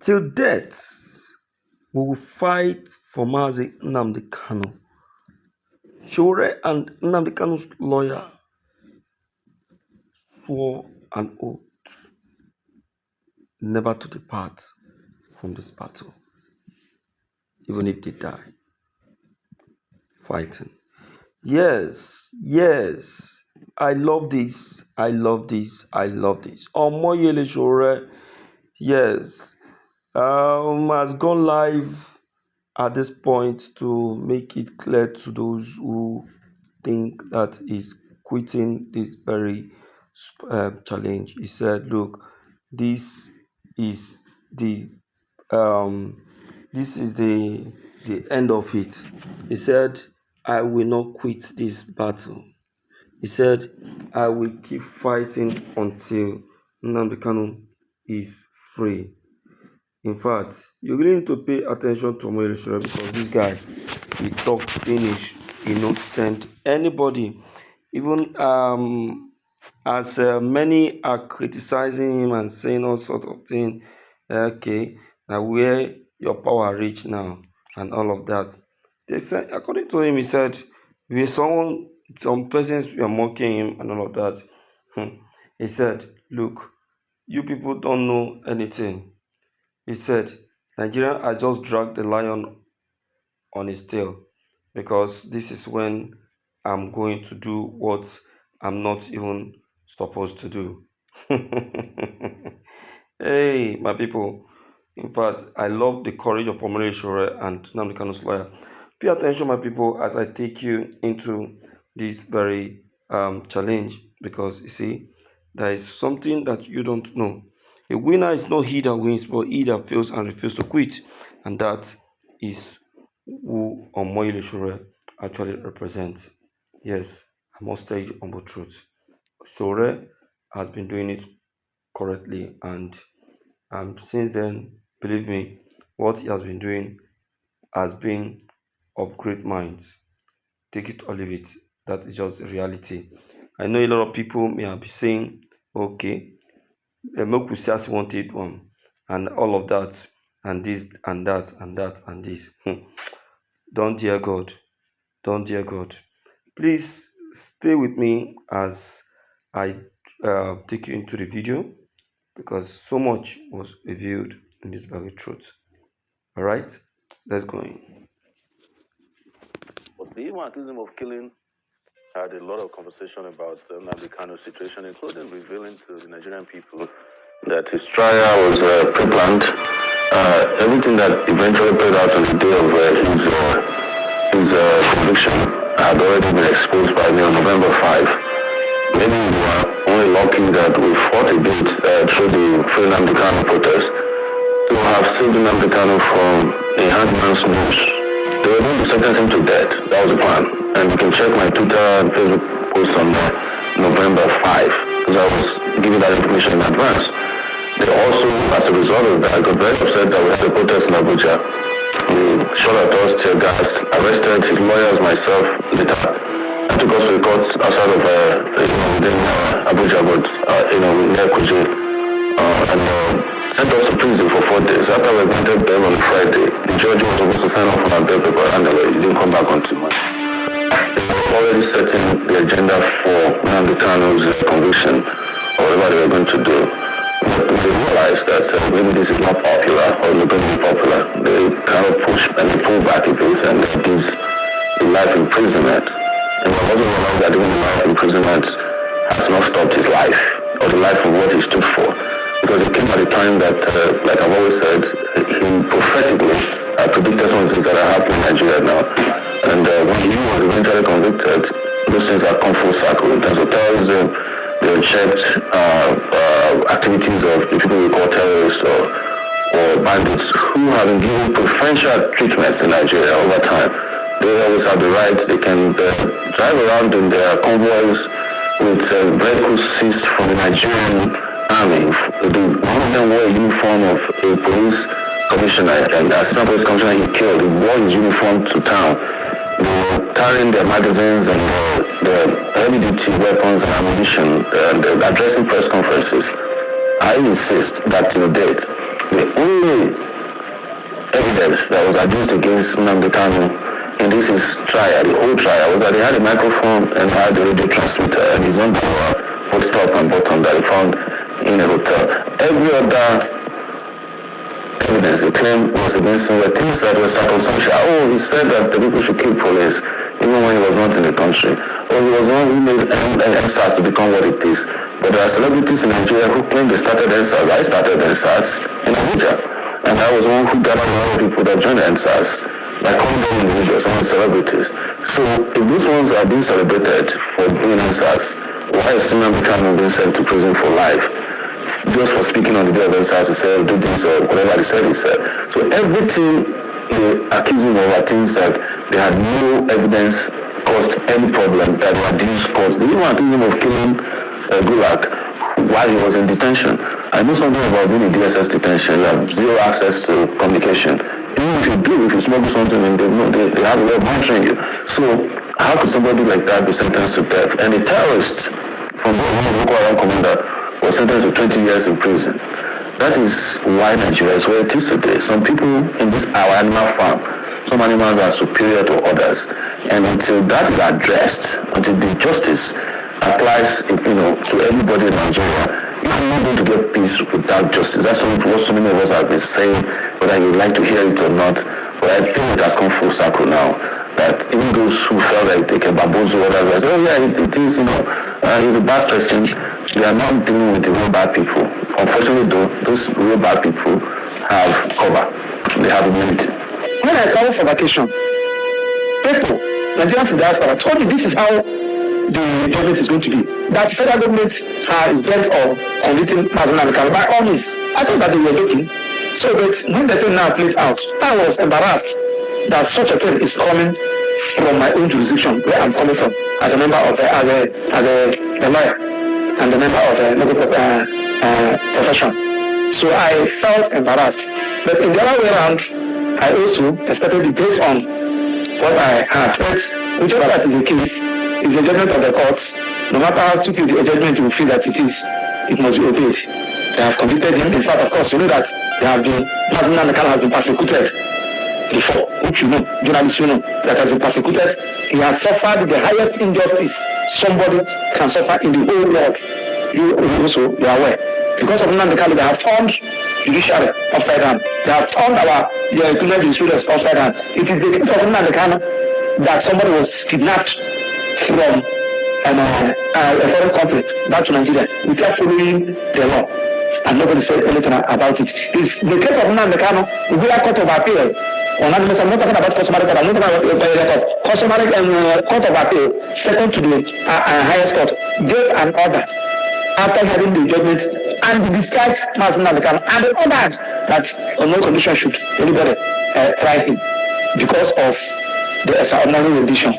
Till death, we will fight for Mazi Nnamdi Kanu. Shure and Nnamdi Kanu's lawyer swore an oath never to depart from this battle, even if they die fighting. Yes, yes. I love this. I love this. I love this. Omoyele Shure, yes, has gone live at this point to make it clear to those who think that he's quitting this very challenge. He said, "Look, this is the um, this is the end of it." He said, "I will not quit this battle." He said, "I will keep fighting until Nnamdi Kanu is free." In fact, you really need to pay attention to Omoyele Shure because this guy, he talk finish, he not send anybody. Even as many are criticizing him and saying all sort of things, okay, now where your power reach now and all of that. They said, according to him, he said, we some persons were mocking him and all of that. He said, look, you people don't know anything. He said, Nigeria, I just dragged the lion on his tail because this is when I'm going to do what I'm not even supposed to do. Hey, my people. In fact, I love the courage of Omoyele Shure and Nnamdi Kanu's lawyer. Pay attention, my people, as I take you into this very challenge because you see, there is something that you don't know. A winner is not he that wins, but he that fails and refuses to quit. And that is who Omoyele Shure actually represents. Yes, I must tell you humble truth. Shure has been doing it correctly, and since then, believe me, what he has been doing has been of great minds. Take it or leave it. That is just the reality. I know a lot of people may have been saying, okay, Mokusias wanted one, and all of that, and this, and that, and that, and this. Don't dear God. Don't dear God. Please stay with me as I take you into the video because so much was revealed in this very truth. All right, let's go in. But the accusing of killing had a lot of conversation about the Nnamdi Kanu situation, including revealing to the Nigerian people that his trial was pre-planned. Everything that eventually played out on the day of his conviction had already been exposed by me on November 5. Maybe we were only lucky that we fought a bit through the Free Nnamdi Kanu protest to have saved Nnamdi Kanu from a hangman's noose. They were going to sentence him to death. That was the plan. And you can check my Twitter and Facebook posts on November 5 because I was giving that information in advance. They also, as a result of that, I got very upset that we had a protest in Abuja. They shot at us, tear gas, arrested his lawyers, myself, later. I took us to the court outside of within Abuja, but near Kuje, and sent us to prison for 4 days. After we granted bail on Friday, the judge was supposed to sign off on our bail paper, and he didn't come back until Monday. They were already setting the agenda for Nnamdi Kanu's conviction, or whatever they were going to do. But they realized that maybe this is not popular, or not going to be popular. They kind of push and they pull back a bit, and it gives a life imprisonment. And I also realized that even the life imprisonment has not stopped his life, or the life of what he stood for. Because it came at a time that, like I've always said, he prophetically predicted some of the things that are happening in Nigeria now. And when he was eventually convicted, those things have come full circle in terms of terrorism. They checked activities of the people we call terrorists or bandits who have been given preferential treatments in Nigeria over time. They always have the right, they can drive around in their convoys with vehicles seized from the Nigerian army. One of them wore a uniform of a police commissioner, and as assistant police commissioner he killed. He wore his uniform to town. They were carrying their magazines and their heavy-duty weapons and ammunition and addressing press conferences. I insist that till date, The only evidence that was adduced against Nnamdi Kanu in this is trial, the whole trial, was that they had a microphone and had a radio transmitter and his own both top and bottom that he found in a hotel. Every other evidence the claim was against him were things that were circumstantial. Oh, he said that the people should kill police even when he was not in the country. Or he was the one who made NSAS to become what it is. But there are celebrities in Nigeria who claim they started NSAS. I started NSAS in Abuja. And I was one who gathered a lot of people that joined NSAS. Like calling individuals, some celebrities. So if these ones are being celebrated for doing NSAS, why is Nnamdi Kanu being sent to prison for life? Just for speaking on the day of NSAS to say, do this or whatever he said, he said. So everything they accuse him of are things that they had no evidence caused any problem that were these caused. They even accused him of killing Gulag while he was in detention. I know something about being in DSS detention. You have zero access to communication. Even if you do, if you smuggle something and they have a way of monitoring you. So how could somebody like that be sentenced to death? And a terrorist from the Boko Haram commander was sentenced to 20 years in prison. That is why Nigeria is where it is today. Some people in this our animal farm, some animals are superior to others. And until that is addressed, until the justice applies to everybody in Nigeria, you're not going to get peace without justice. That's what so many of us have been saying, whether you like to hear it or not. But I think it has come full circle now. That even those who felt like they can bamboozle whatever, say, oh yeah, it is, he's a bad person. They are not dealing with the real bad people. Unfortunately though, those real bad people have cover. They have immunity. When I travel for vacation, people, Nigerians in diaspora, told me this is how the government is going to be. That the federal government is bent on convicting Nnamdi Kanu by all means. I thought that they were joking. So, but when the thing now played out, I was embarrassed that such a thing is coming from my own jurisdiction, where I'm coming from, as a member of as a lawyer and a member of the legal profession. So I felt embarrassed. But in the other way around, I also expected it based on what I had. But whichever that is the case, it's the judgment of the courts. No matter how stupid the judgment you feel that it is, it must be obeyed. They have convicted him. In fact, of course, you know that Nnamdi Kanu has been persecuted before, which you know, journalists you know, that has been persecuted. He has suffered the highest injustice somebody can suffer in the whole world. You are aware. Because of Nnamdi Kanu, they have turned judiciary upside down. They have turned our criminal jurisprudence upside down. It is the case of Nnamdi Kanu that somebody was kidnapped from a foreign country back to Nigeria without following the law, and nobody said anything about it. It's the case of Nnamdi Kanu, we are court of appeal. I'm not talking about customary court, I'm not talking about court. Customary court of appeal, second to the highest court, gave an order after having the judgment and the discharge Nnamdi Kanu, and the ordered that on no condition should anybody try him because of the extraordinary rendition.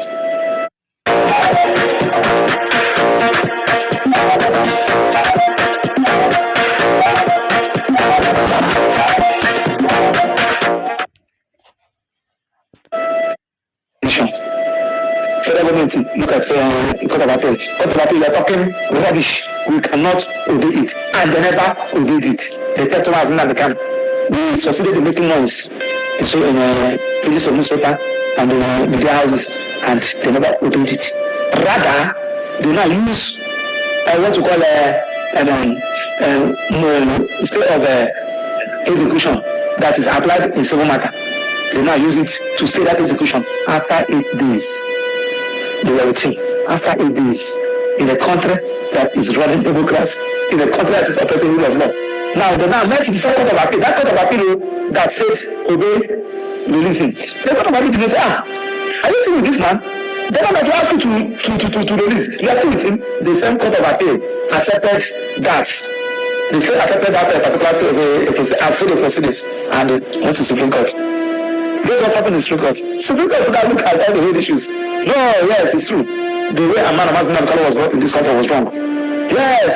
Federal government look at court of appeal. Court of appeal, you are talking rubbish. We cannot obey it, and they never obeyed it. They kept on asking that they can. We succeeded in making noise in pages of newspaper and in media houses, and they never obeyed it. Rather, they now use what you call instead of execution that is applied in civil matter. They now use it to stay that execution after 8 days. They were with him after 8 days in a country that is running democracy, in a country that is operating rule of law. Now they now met the court of appeal. That court of appeal that said obey, release him. The court of appeal didn't say, are you still with this man? They don't have to ask you to release. You are still with him. The same court of appeal accepted that. They still accepted that particular state of proceedings, and they went to Supreme Court. Guess what happened in Supreme Court? Supreme Court would have looked at all the whole issues. No, yes, it's true. The way a man of Nnamdi Kanu was brought in this country was wrong. Yes,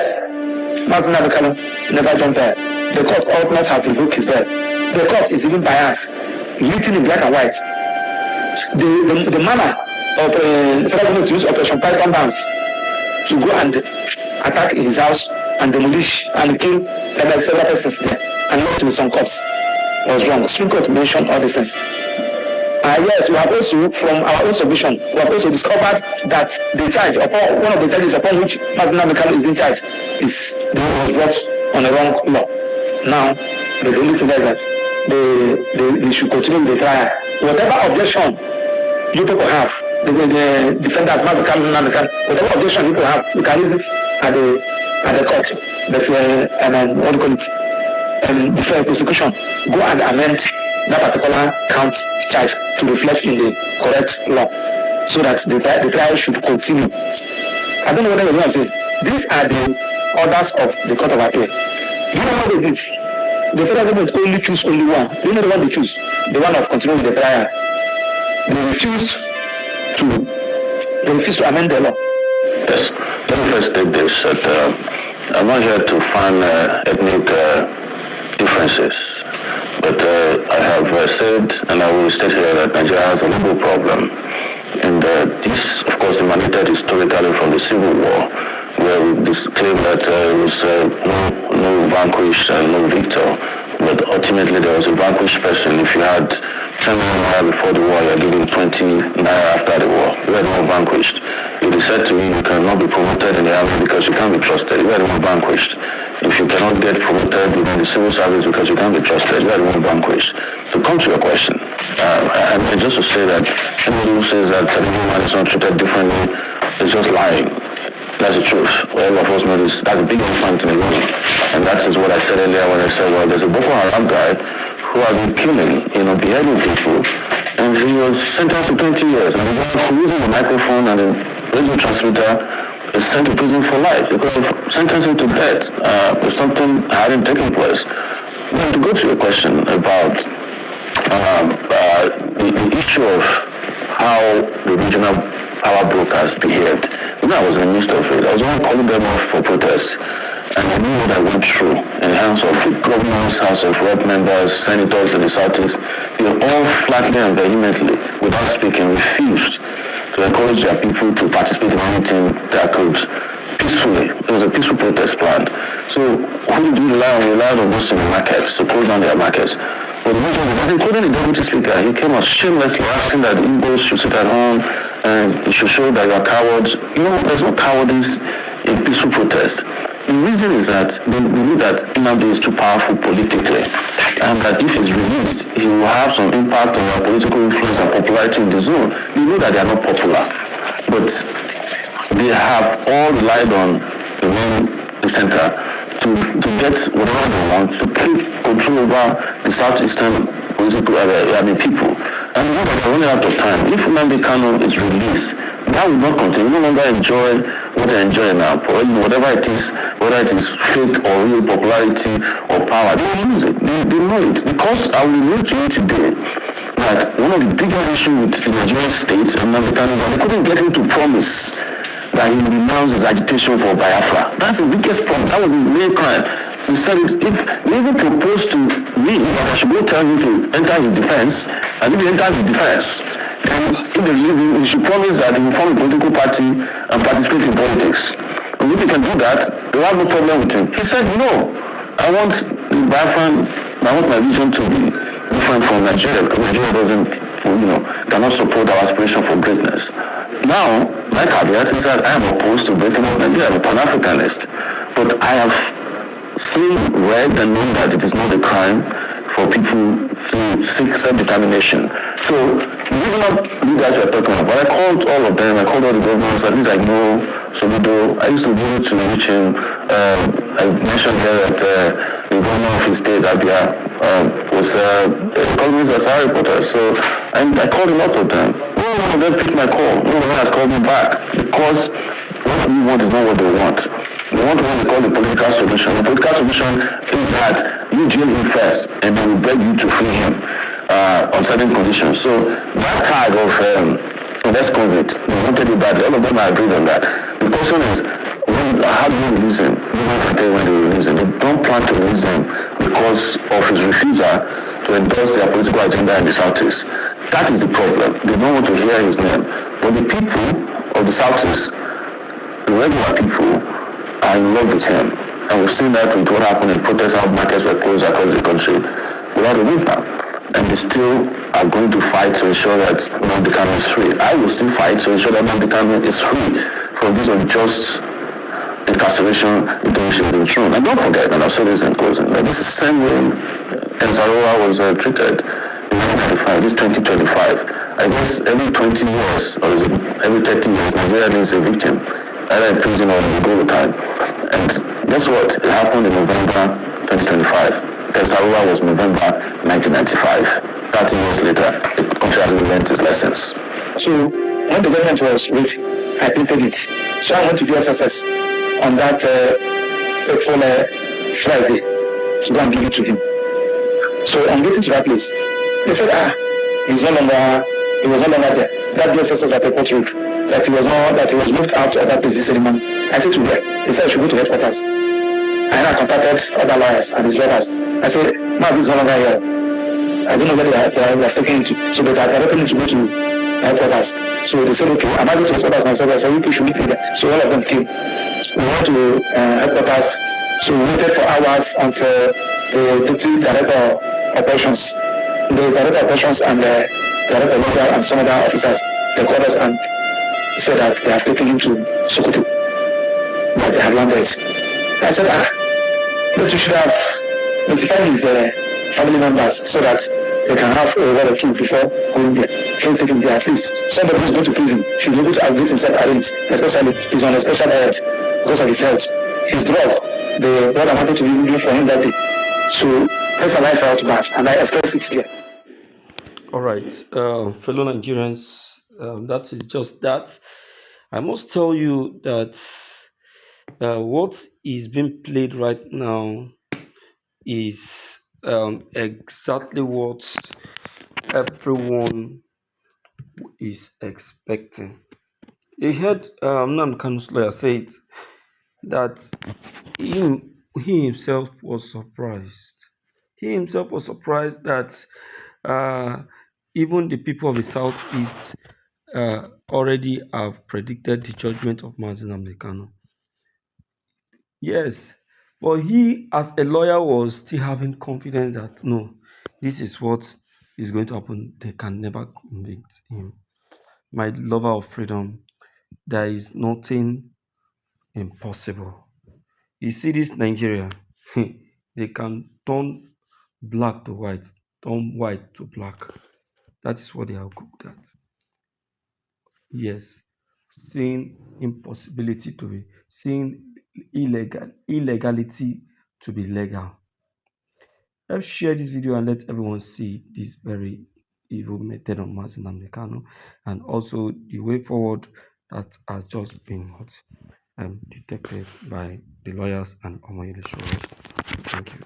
Nnamdi Kanu never jumped there. The court ought not have revoked his bail. The court is even biased, written in black and white. The manner of the federal government to use Operation Python dance to go and attack his house and demolish and kill several persons there. and left with some cops was wrong. Supreme Court mentioned all these things. Yes, we have also, from our own submission, we have also discovered that the charge, one of the charges upon which Nnamdi Kanu is being charged, was brought on the wrong law. Now, the only thing is that they should continue with the trial. Whatever objection you people have, the defendant, Nnamdi Kanu, whatever objection you people have, you can raise it at the court. But what do you call it? Before prosecution, go and amend that particular count charge to reflect in the correct law, so that the trial should continue. I don't know whether you know what I'm saying. These are the orders of the Court of Appeal. You know what they did? The federal government only choose only one. You know the one they choose? The one of continuing the trial. They refuse to amend the law. Yes. Let me first take this. I'm not here to find ethnic differences. But I have said, and I will state here, that Nigeria has a legal problem. And this, of course, emanated historically from the Civil War, where we claim that there was no vanquished and no victor. But ultimately, there was a vanquished person. If you had 10 million naira before the war, you are giving 20 naira after the war. You had no vanquished. It is said to me you cannot be promoted in the army because you can't be trusted. You had no vanquished. If you cannot get promoted within the civil service because you can't be trusted, you are the one vanquished. To come to your question, I mean, just to say that anybody who says that the human is not treated differently is just lying. That's the truth. All of us know this. That's a big elephant in the room. And that is what I said earlier when I said, well, there's a Boko Haram guy who has been killing, beheading people, and he was sentenced to 20 years. And the guy who uses the microphone and the radio transmitter is sent to prison for life because of sentencing to death if something hadn't taken place. Now, to go to your question about the issue of how the regional power brokers behaved, I was in the midst of it. I was only calling them off for protest, and I knew what I went through in the hands of the governors, House of Rep members, senators in the Southeast. They all flatly and vehemently, without speaking, refused to encourage their people to participate in anything that could peacefully. It was a peaceful protest plan. So who did we rely on? We relied on those in the markets to close down their markets. But the majority, including the deputy speaker, he came out shamelessly asking that the Igbos should sit at home and it should show that you are cowards. There's no cowardice in peaceful protest. The reason is that they believe that Nnamdi is too powerful politically, and that if he's released, he will have some impact on their political influence and popularity in the zone. They know that they are not popular, but they have all relied on the center to get whatever they want, to keep control over the southeastern political people. And we know that they're running out of time. If Nnamdi Kanu is released, that will not continue. We no longer enjoy what they enjoy now. Whatever it is, whether it is fake or real popularity or power, they will lose it. They know it. Because I will note to you today that one of the biggest issues with the Nigerian state and Nnamdi Kanu is that they couldn't get him to promise that he will renounce his agitation for Biafra. That's the biggest problem. That was his main crime. He said if he even proposed to me that I should go tell him to enter his defense, and if he enters his defense, then if they release him, he should promise that he will form a political party and participate in politics. And if he can do that, they will have no problem with him. He said, no, I want the Biafran, I want my vision to be different from Nigeria, because Nigeria cannot support our aspiration for greatness. Now, my caveat is that I am opposed to breaking up Nigeria. I'm a Pan-Africanist. But I have read and known that it is not a crime for people to seek self-determination. So, giving up you guys were talking about, but I called all of them, I called all the governors, at least I know Soludo. I used to be able to reach him. I mentioned here that the governor of his state, Abia, was called me as a reporter. So I called a lot of them. No one of them picked my call. No one has called me back because what we want is not what they want. They want what they call the political solution. The political solution is that you jail him first and then we beg you to free him on certain conditions. So that tag of ex-convict, they wanted it badly. All of them are agreed on that. The question is, how do you release him? You can tell when they release him. They don't plan to release him because of his refusal to endorse their political agenda in the Southeast. That is the problem. They don't want to hear his name. But the people of the Southeast, the regular people, are in love with him. And we've seen that with what happened in protests, how markets were closed across the country without a whip now. And they still are going to fight to ensure that Nnamdi Kanu is free. I will still fight to ensure that Nnamdi Kanu is free from this unjust incarceration into which he's been thrown. And don't forget, and I'll say this in closing, that this is the same way Enzaroa was treated in 1995, this 2025. I guess every 20 years, or is it every 30 years, Nigeria is a victim, either in prison or in jail time. And guess what? It happened in November 2025. Enzaroa was November 1995. 30 years later, the country hasn't learned its lessons. So when the government was rich, I printed it. So I went to do SSS on that fateful Friday to go and give it to him. So on getting to that place, they said, he was no longer there. That DSS at the Port Road, that he was moved out of that place this ceremony. I said to where? They said I should go to headquarters. And I contacted other lawyers and his brothers. I said, Maz is no longer here. I don't know where they have taken him to. So they directed him to go to headquarters. So they said, okay, am I going to headquarters? And I said, okay, should we be there? So all of them came. We went to headquarters. So we waited for hours until the deputy director of operations, and the director of legal and some other officers, they called us and said that they have taken him to Sokoto, that they have landed. I said, but you should have notified his family members so that they can have a word of truth before going there. Can't take him there. At least somebody who's going to prison should be able to get himself arranged, especially he's on a special diet because of his health. His drug, the what I wanted to do for him that day. So that's a life out bad, and I express it there. All right, fellow Nigerians, that is just that. I must tell you that what is being played right now is exactly what everyone is expecting. They heard Nnamdi Kanu's lawyer say it, that he himself was surprised. He himself was surprised that even the people of the southeast already have predicted the judgment of Nnamdi Kanu. Yes, but he, as a lawyer, was still having confidence that no, this is what is going to happen. They can never convict him. My lover of freedom, there is nothing impossible. You see this Nigeria, they can turn black to white, turn white to black. That is what they have cooked at. Yes, seeing impossibility to be, seeing illegality to be legal. Let's share this video and let everyone see this very evil method of Nnamdi Kanu, and also the way forward that has just been detected by the lawyers and Omoyele Sowore. Thank you.